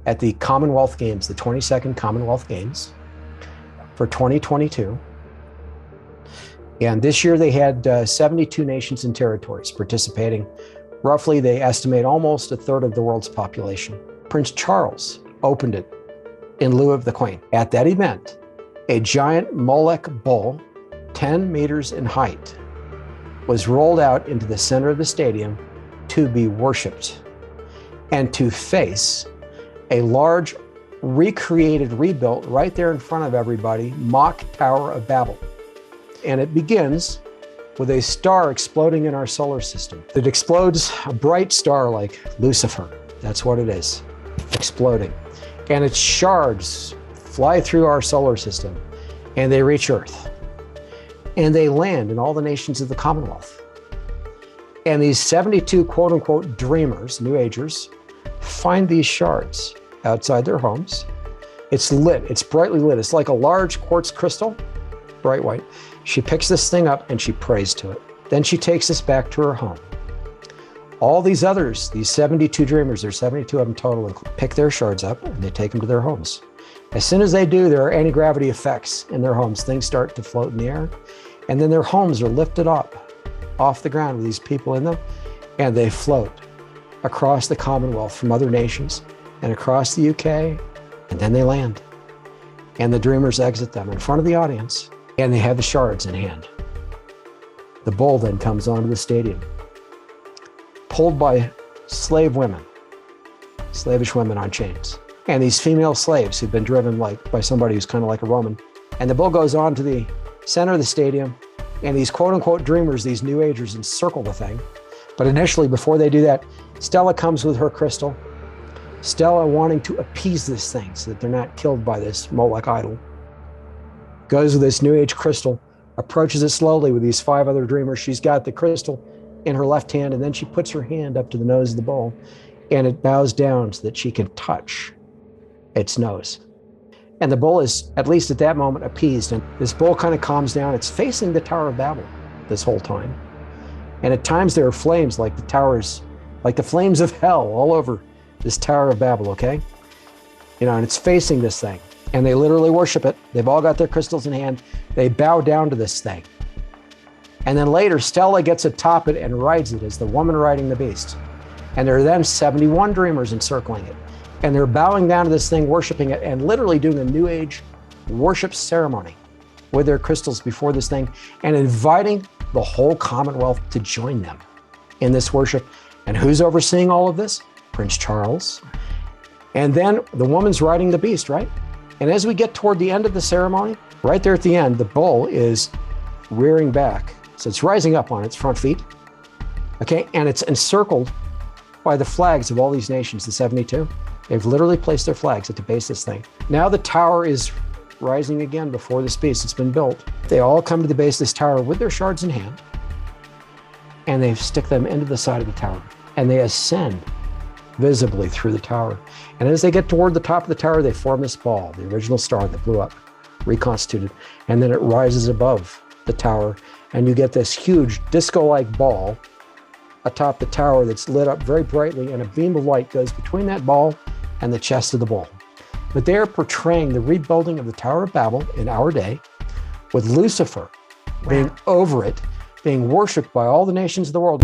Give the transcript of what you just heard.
at the Commonwealth Games, the 22nd Commonwealth Games for 2022. And this year they had 72 nations and territories participating. Roughly, they estimate almost a third of the world's population. Prince Charles opened it in lieu of the Queen. At that event, a giant Molech bull, 10 meters in height, was rolled out into the center of the stadium to be worshiped and to face a large, recreated, rebuilt, right there in front of everybody, mock Tower of Babel. And it begins with a star exploding in our solar system. It explodes a bright star like Lucifer. That's what it is, exploding. And its shards fly through our solar system and they reach Earth. And they land in all the nations of the Commonwealth. And these 72 quote unquote dreamers, New Agers, find these shards outside their homes. It's lit, it's brightly lit. It's like a large quartz crystal, bright white. She picks this thing up and she prays to it. Then she takes this back to her home. All these others, these 72 dreamers, there's 72 of them total, pick their shards up and they take them to their homes. As soon as they do, there are anti-gravity effects in their homes. Things start to float in the air. And then their homes are lifted up off the ground with these people in them, and they float across the Commonwealth from other nations and across the UK, and then they land. And the dreamers exit them in front of the audience, and they have the shards in hand. The bull then comes onto the stadium, pulled by slave women, slavish women on chains. And these female slaves who've been driven by somebody who's kind of like a Roman. And the bull goes on to the center of the stadium, and these quote unquote dreamers, these New Agers, encircle the thing. But initially, before they do that, Stella comes with her crystal. Stella, wanting to appease this thing so that they're not killed by this Molech idol, goes with this New Age crystal, approaches it slowly with these 5 other dreamers. She's got the crystal in her left hand, and then she puts her hand up to the nose of the bull, and it bows down so that she can touch its nose. And the bull is, at least at that moment, appeased. And this bull kind of calms down. It's facing the Tower of Babel this whole time. And at times there are flames like the flames of hell all over this Tower of Babel, okay? And it's facing this thing. And they literally worship it. They've all got their crystals in hand. They bow down to this thing. And then later, Stella gets atop it and rides it as the woman riding the beast. And there are then 71 dreamers encircling it. And they're bowing down to this thing, worshiping it, and literally doing a New Age worship ceremony with their crystals before this thing, and inviting the whole Commonwealth to join them in this worship. And who's overseeing all of this? Prince Charles. And then the woman's riding the beast, right? And as we get toward the end of the ceremony, right there at the end, the bull is rearing back. So it's rising up on its front feet, okay? And it's encircled by the flags of all these nations, the 72. They've literally placed their flags at the base of this thing. Now the tower is rising again before this beast. It's been built. They all come to the base of this tower with their shards in hand, and they stick them into the side of the tower, and they ascend visibly through the tower. And as they get toward the top of the tower, they form this ball, the original star that blew up, reconstituted, and then it rises above the tower, and you get this huge disco-like ball atop the tower that's lit up very brightly, and a beam of light goes between that ball and the chest of the bull. But they are portraying the rebuilding of the Tower of Babel in our day, with Lucifer being over it, being worshipped by all the nations of the world.